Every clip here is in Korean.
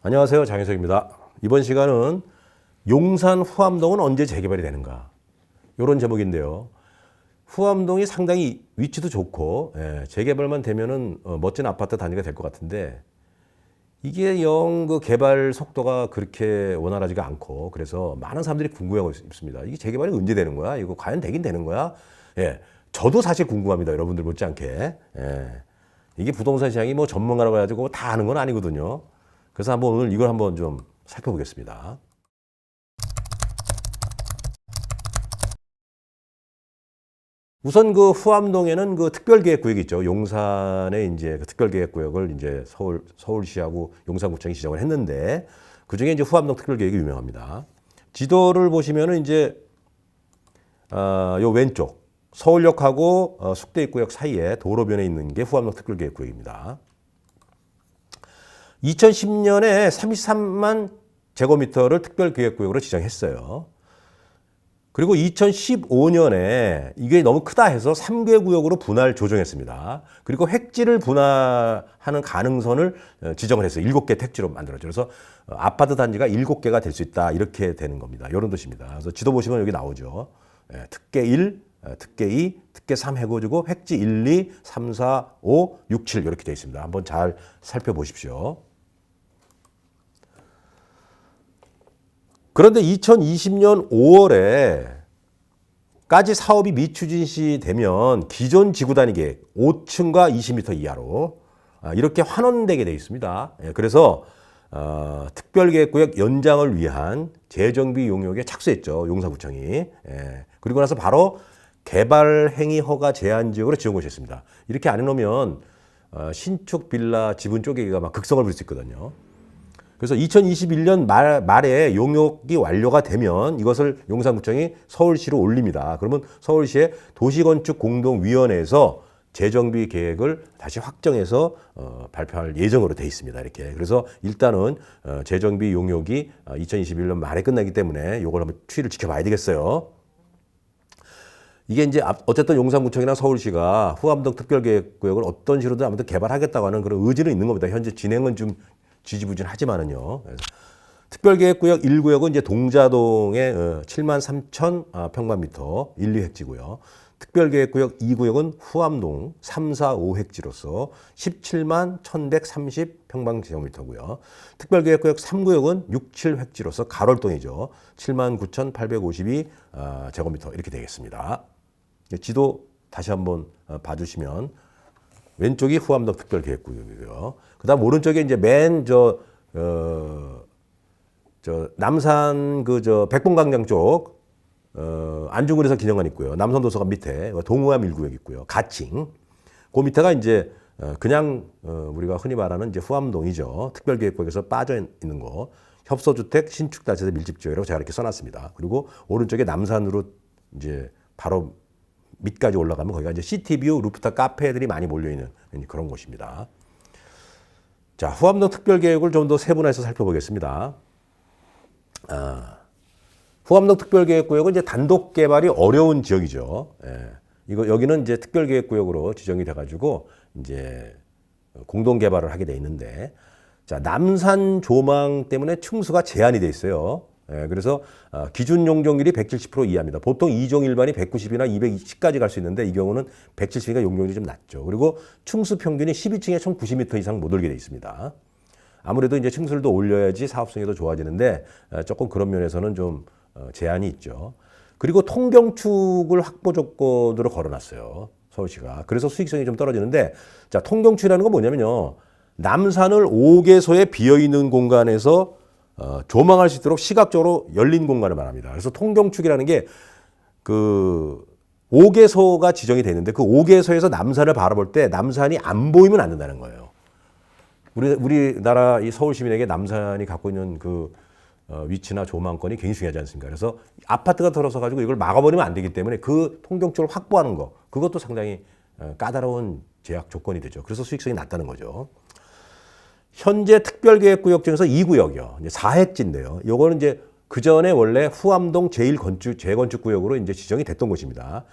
안녕하세요. 장혜석입니다. 이번 시간은 용산 후암동은 언제 재개발이 되는가? 이런 제목인데요. 후암동이 상당히 위치도 좋고 재개발만 되면은 멋진 아파트 단지가 될 것 같은데 이게 영 그 개발 속도가 그렇게 원활하지가 않고 그래서 많은 사람들이 궁금해하고 있습니다. 이게 재개발이 언제 되는 거야? 이거 과연 되긴 되는 거야? 저도 사실 궁금합니다. 여러분들 못지않게. 이게 부동산 시장이 뭐 전문가라고 해가지고 다 아는 건 아니거든요. 그래서 오늘 이걸 한번 좀 살펴보겠습니다. 우선 그 후암동에는 그 특별계획구역이 있죠. 용산에 이제 그 특별계획구역을 이제 서울시하고 용산구청이 지정을 했는데 그 중에 이제 후암동 특별계획이 유명합니다. 지도를 보시면은 이제 요 왼쪽 서울역하고 숙대입구역 사이에 도로변에 있는 게 후암동 특별계획구역입니다. 2010년에 33만 제곱미터를 특별계획구역으로 지정했어요. 그리고 2015년에 이게 너무 크다 해서 3개 구역으로 분할 조정했습니다. 그리고 획지를 분할하는 가능성을 지정을 했어요. 7개 택지로 만들었죠. 그래서 아파트 단지가 7개가 될 수 있다. 이렇게 되는 겁니다. 이런 뜻입니다. 그래서 지도 보시면 여기 나오죠. 특계 1, 특계 2, 특계 3 해가지고 획지 1, 2, 3, 4, 5, 6, 7 이렇게 되어 있습니다. 한번 잘 살펴보십시오. 그런데 2020년 5월에까지 사업이 미추진시 되면 기존 지구단위 계획 5층과 20m 이하로 이렇게 환원되게 되어 있습니다. 그래서 특별계획구역 연장을 위한 재정비 용역에 착수했죠. 용산구청이. 그리고 나서 바로 개발행위 허가 제한 지역으로 지정 곳이었습니다. 이렇게 안 해놓으면 신축 빌라 지분 쪼개기가 막 극성을 부릴 수 있거든요. 그래서 2021년 말에 용역이 완료가 되면 이것을 용산구청이 서울시로 올립니다. 그러면 서울시의 도시건축공동위원회에서 재정비 계획을 다시 확정해서 발표할 예정으로 돼 있습니다. 이렇게. 그래서 일단은 재정비 용역이 2021년 말에 끝나기 때문에 이걸 한번 추이를 지켜봐야 되겠어요. 이게 이제 어쨌든 용산구청이나 서울시가 후암동 특별계획구역을 어떤 식으로든 아무튼 개발하겠다고 하는 그런 의지는 있는 겁니다. 현재 진행은 좀 지지부진하지만은요. 특별계획구역 1구역은 이제 동자동의 7만 3천 평방미터 1, 2획지고요. 특별계획구역 2구역은 후암동 3, 4, 5획지로서 17만 1,130 평방제곱미터고요. 특별계획구역 3구역은 6, 7획지로서 가롤동이죠. 7만 9,852 제곱미터 이렇게 되겠습니다. 지도 다시 한번 봐주시면 왼쪽이 후암동 특별계획구역이고요. 그다음 오른쪽에 이제 남산 백봉광장 쪽 안중근에서 기념관 있고요. 남선도서관 밑에 동우암 1구역 있고요. 가칭. 그 밑에가 이제 그냥 우리가 흔히 말하는 이제 후암동이죠. 특별계획구역에서 빠져 있는 거. 협소주택 신축다세대 밀집지역이라고 제가 이렇게 써놨습니다. 그리고 오른쪽에 남산으로 이제 바로 밑까지 올라가면 거기가 이제 시티뷰 루프탑 카페들이 많이 몰려있는 그런 곳입니다. 자, 후암동 특별계획을 좀 더 세분화해서 살펴보겠습니다. 후암동 특별계획구역은 이제 단독 개발이 어려운 지역이죠. 여기는 이제 특별계획구역으로 지정이 돼가지고 이제 공동 개발을 하게 돼 있는데, 자, 남산 조망 때문에 층수가 제한이 돼 있어요. 그래서 기준 용적률이 170% 이하입니다. 보통 2종 일반이 190이나 220까지 갈 수 있는데 이 경우는 170이니까 용적률이 좀 낮죠. 그리고 층수 평균이 12층에 총 90m 이상 못 올게 돼 있습니다. 아무래도 이제 층수를 더 올려야지 사업성이 더 좋아지는데 조금 그런 면에서는 좀 제한이 있죠. 그리고 통경축을 확보 조건으로 걸어놨어요. 서울시가. 그래서 수익성이 좀 떨어지는데, 자, 통경축이라는 건 뭐냐면요. 남산을 5개소에 비어있는 공간에서 조망할 수 있도록 시각적으로 열린 공간을 말합니다. 그래서 통경축이라는 게 그 5개소가 지정이 되어 있는데 그 5개소에서 남산을 바라볼 때 남산이 안 보이면 안 된다는 거예요. 우리나라 이 서울 시민에게 남산이 갖고 있는 그 위치나 조망권이 굉장히 중요하지 않습니까? 그래서 아파트가 들어서 가지고 이걸 막아버리면 안 되기 때문에 그 통경축을 확보하는 거, 그것도 상당히 까다로운 제약 조건이 되죠. 그래서 수익성이 낮다는 거죠. 현재 특별계획구역 중에서 2구역이요. 이제 4획지인데요. 요거는 이제 그 전에 원래 후암동 재건축구역으로 이제 지정이 됐던 곳입니다.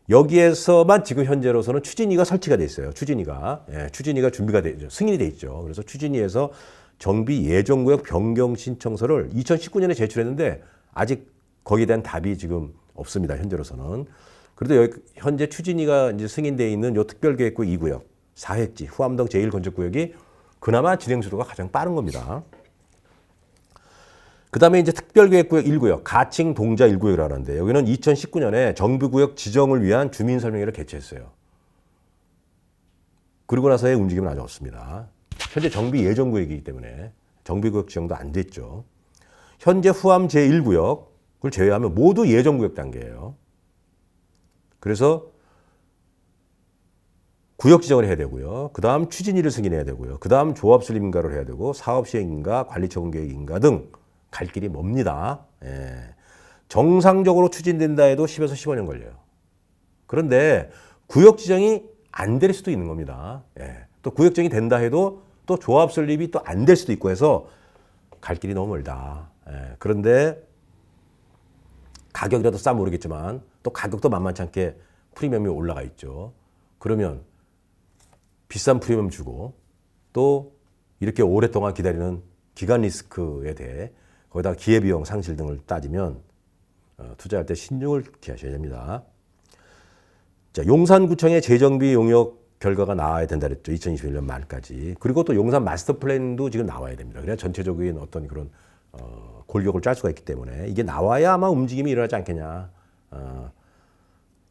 여기에서만 지금 현재로서는 추진위가 설치가 돼 있어요. 추진위가 준비가 돼 있죠. 승인이 돼 있죠. 그래서 추진위에서 정비 예정구역 변경 신청서를 2019년에 제출했는데 아직 거기에 대한 답이 지금 없습니다. 현재로서는. 그래도 여기 현재 추진위가 이제 승인되어 있는 요 특별계획구역 2구역, 사회지, 후암동 제1건축구역이 그나마 진행 속도가 가장 빠른 겁니다. 그 다음에 이제 특별계획구역 1구역, 가칭 동자 1구역이라고 하는데 여기는 2019년에 정비구역 지정을 위한 주민설명회를 개최했어요. 그리고 나서의 움직임은 아주 없습니다. 현재 정비 예정구역이기 때문에 정비구역 지정도 안 됐죠. 현재 후암 제1구역을 제외하면 모두 예정구역 단계예요. 그래서 구역 지정을 해야 되고요. 그 다음 추진위를 승인해야 되고요. 그 다음 조합 설립 인가를 해야 되고 사업 시행 인가, 관리 처분 계획 인가 등 갈 길이 멉니다. 예. 정상적으로 추진된다 해도 10에서 15년 걸려요. 그런데 구역 지정이 안 될 수도 있는 겁니다. 예. 또 구역 지정이 된다 해도 또 조합 설립이 또 안 될 수도 있고 해서 갈 길이 너무 멀다. 예. 그런데 가격이라도 싸면 모르겠지만 또 가격도 만만치 않게 프리미엄이 올라가 있죠. 그러면 비싼 프리미엄 주고 또 이렇게 오랫동안 기다리는 기간 리스크에 대해 거기다가 기회비용 상실 등을 따지면 투자할 때 신중을 기하셔야 됩니다. 자, 용산구청의 재정비 용역 결과가 나와야 된다 그랬죠. 2021년 말까지. 그리고 또 용산 마스터 플랜도 지금 나와야 됩니다. 그래야 전체적인 어떤 그런 골격을 짤 수가 있기 때문에 이게 나와야 아마 움직임이 일어나지 않겠냐.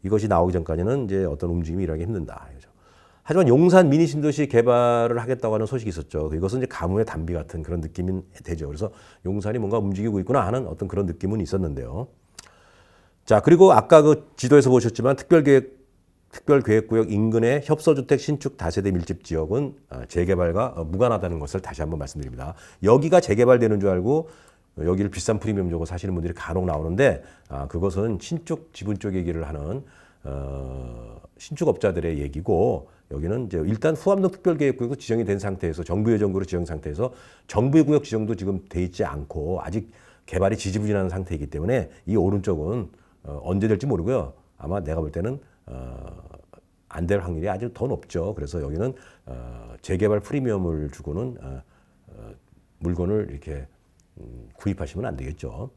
이것이 나오기 전까지는 이제 어떤 움직임이 일어나기 힘든다. 그렇죠? 하지만 용산 미니 신도시 개발을 하겠다고 하는 소식이 있었죠. 이것은 이제 가뭄의 단비 같은 그런 느낌이 되죠. 그래서 용산이 뭔가 움직이고 있구나 하는 어떤 그런 느낌은 있었는데요. 자, 그리고 아까 그 지도에서 보셨지만 특별계획구역 인근의 협소주택 신축 다세대 밀집 지역은 재개발과 무관하다는 것을 다시 한번 말씀드립니다. 여기가 재개발되는 줄 알고 여기를 비싼 프리미엄 주고 사시는 분들이 간혹 나오는데 그것은 신축 지분 쪽 얘기를 하는 신축업자들의 얘기고 여기는 이제 일단 후암동 특별계획구역도 지정이 된 상태에서 정부예정구로 지정 상태에서 정부구역 지정도 지금 돼 있지 않고 아직 개발이 지지부진한 상태이기 때문에 이 오른쪽은 언제 될지 모르고요. 아마 내가 볼 때는 안 될 확률이 아주 더 높죠. 그래서 여기는 재개발 프리미엄을 주고는 물건을 이렇게 구입하시면 안 되겠죠.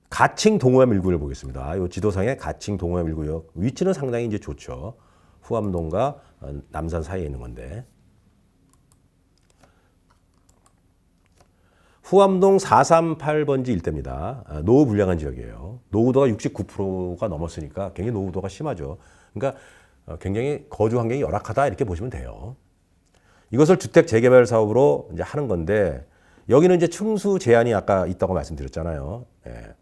가칭 동호암 1구역을 보겠습니다. 이 지도상의 가칭 동호암 1구역 위치는 상당히 이제 좋죠. 후암동과 남산 사이에 있는 건데 후암동 438번지 일대입니다. 노후 불량한 지역이에요. 노후도가 69%가 넘었으니까 굉장히 노후도가 심하죠. 그러니까 굉장히 거주 환경이 열악하다 이렇게 보시면 돼요. 이것을 주택 재개발 사업으로 이제 하는 건데 여기는 이제 층수 제한이 아까 있다고 말씀드렸잖아요. 예.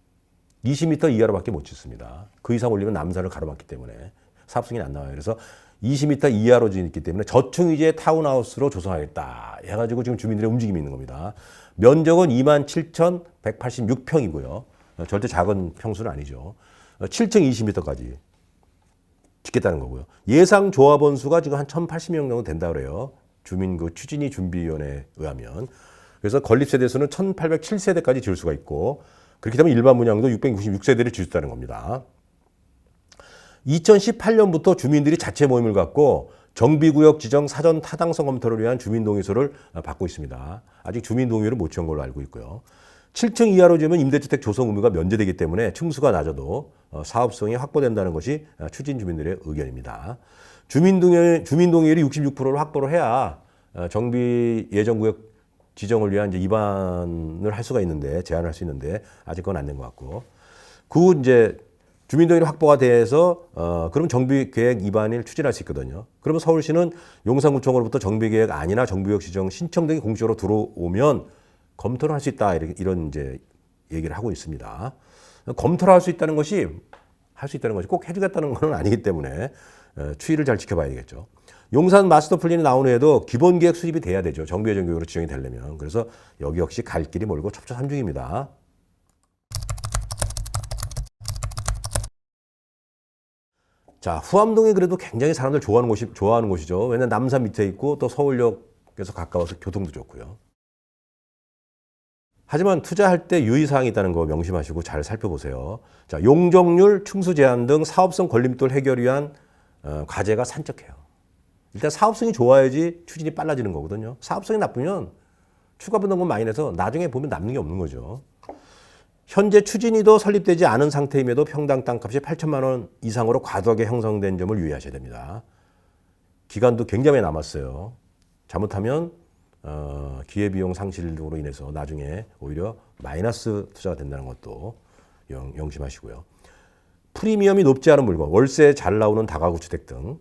20m 이하로밖에 못 짓습니다. 그 이상 올리면 남산을 가로막기 때문에 사업 승인이 안 나와요. 그래서 20m 이하로 짓기 때문에 저층 위주의 타운하우스로 조성하겠다 해가지고 지금 주민들의 움직임이 있는 겁니다. 면적은 27,186평이고요. 절대 작은 평수는 아니죠. 7층 20m까지 짓겠다는 거고요. 예상 조합원 수가 지금 한 1,080명 정도 된다 그래요. 주민 그 추진위 준비위원회에 의하면. 그래서 건립 세대 수는 1,807세대까지 지을 수가 있고 그렇게 되면 일반 분양도 696세대를 지을 수 있다는 겁니다. 2018년부터 주민들이 자체 모임을 갖고 정비구역 지정 사전 타당성 검토를 위한 주민동의서를 받고 있습니다. 아직 주민동의를 못 지은 걸로 알고 있고요. 7층 이하로 지으면 임대주택 조성 의무가 면제되기 때문에 층수가 낮아도 사업성이 확보된다는 것이 추진 주민들의 의견입니다. 주민동의율이 66%를 확보를 해야 정비 예정구역 지정을 위한 이제 입안을 할 수가 있는데 제한을 할 수 있는데 아직 그건 안 된 것 같고 그 이제 주민동의율 확보가 돼서 그럼 정비계획 입안을 추진할 수 있거든요. 그러면 서울시는 용산구청으로부터 정비계획 안이나 정비구역 지정 신청 등이 공식적으로 들어오면 검토를 할 수 있다 이런 이제 얘기를 하고 있습니다. 검토를 할 수 있다는 것이 꼭 해주겠다는 건 아니기 때문에 추이를 잘 지켜봐야 되겠죠. 용산 마스터 플랜이 나온 후에도 기본 계획 수립이 돼야 되죠. 정비예정구역으로 지정이 되려면. 그래서 여기 역시 갈 길이 멀고 첩첩산중입니다. 자, 후암동이 그래도 굉장히 사람들 좋아하는 곳이죠. 왜냐면 남산 밑에 있고 또 서울역에서 가까워서 교통도 좋고요. 하지만 투자할 때 유의사항이 있다는 거 명심하시고 잘 살펴보세요. 자, 용적률, 층수 제한 등 사업성 걸림돌 해결 위한 과제가 산적해요. 일단 사업성이 좋아야지 추진이 빨라지는 거거든요. 사업성이 나쁘면 추가 분담금 많이 내서 나중에 보면 남는 게 없는 거죠. 현재 추진위도 설립되지 않은 상태임에도 평당 땅값이 8천만 원 이상으로 과도하게 형성된 점을 유의하셔야 됩니다. 기간도 굉장히 남았어요. 잘못하면 기회비용 상실로 인해서 나중에 오히려 마이너스 투자가 된다는 것도 명심하시고요. 프리미엄이 높지 않은 물건, 월세 잘 나오는 다가구 주택 등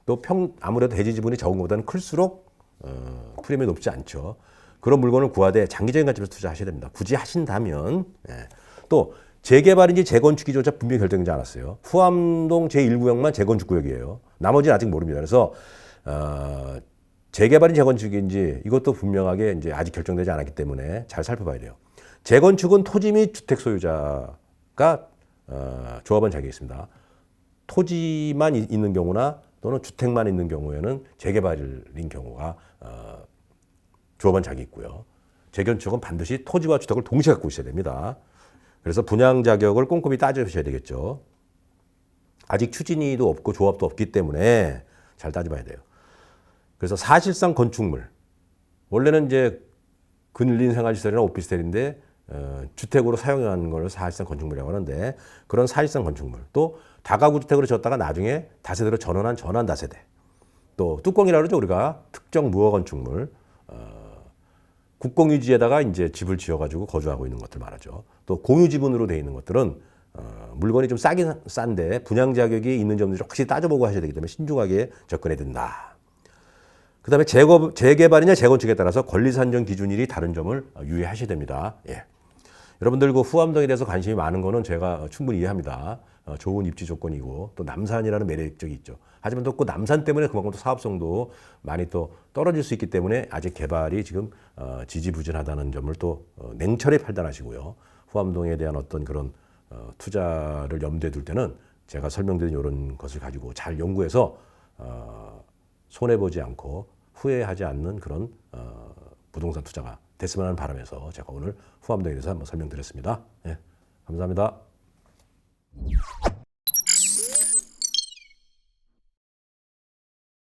또 아무래도 대지 지분이 적은 것보다는 클수록 프리미엄이 높지 않죠. 그런 물건을 구하되 장기적인 관점에서 투자하셔야 됩니다. 굳이 하신다면. 또 재개발인지 재건축이조차 분명히 결정되지 않았어요. 후암동 제1구역만 재건축구역이에요. 나머지는 아직 모릅니다. 그래서 재개발인지 재건축인지 이것도 분명하게 이제 아직 결정되지 않았기 때문에 잘 살펴봐야 돼요. 재건축은 토지 및 주택 소유자가 조합원 자격이 있습니다. 토지만 있는 경우나 또는 주택만 있는 경우에는 재개발인 경우가 조합원 자격이 있고요. 재건축은 반드시 토지와 주택을 동시에 갖고 있어야 됩니다. 그래서 분양 자격을 꼼꼼히 따져보셔야 되겠죠. 아직 추진위도 없고 조합도 없기 때문에 잘 따져봐야 돼요. 그래서 사실상 건축물, 원래는 이제 근린 생활시설이나 오피스텔인데 주택으로 사용하는 걸 사실상 건축물이라고 하는데 그런 사실상 건축물, 또 다가구 주택으로 지었다가 나중에 다세대로 전환한 전환 다세대, 또 뚜껑이라고 그러죠. 우리가 특정 무허 건축물, 국공유지에다가 이제 집을 지어가지고 거주하고 있는 것들 말하죠. 또 공유지분으로 되어 있는 것들은 물건이 좀 싸긴 싼데 분양 자격이 있는 점들을 확실히 따져보고 하셔야 되기 때문에 신중하게 접근해야 된다. 그 다음에 재개발이냐 재건축에 따라서 권리 산정 기준일이 다른 점을 유의하셔야 됩니다. 예. 여러분들 그 후암동에 대해서 관심이 많은 거는 제가 충분히 이해합니다. 좋은 입지 조건이고 또 남산이라는 매력적이 있죠. 하지만 또 그 남산 때문에 그만큼 또 사업성도 많이 또 떨어질 수 있기 때문에 아직 개발이 지금 지지부진하다는 점을 또 냉철히 판단하시고요. 후암동에 대한 어떤 그런 투자를 염두에 둘 때는 제가 설명드린 이런 것을 가지고 잘 연구해서 손해보지 않고 후회하지 않는 그런 부동산 투자가 됐으면 하는 바람에서 제가 오늘 후암동에 대해서 한번 설명드렸습니다. 예, 감사합니다.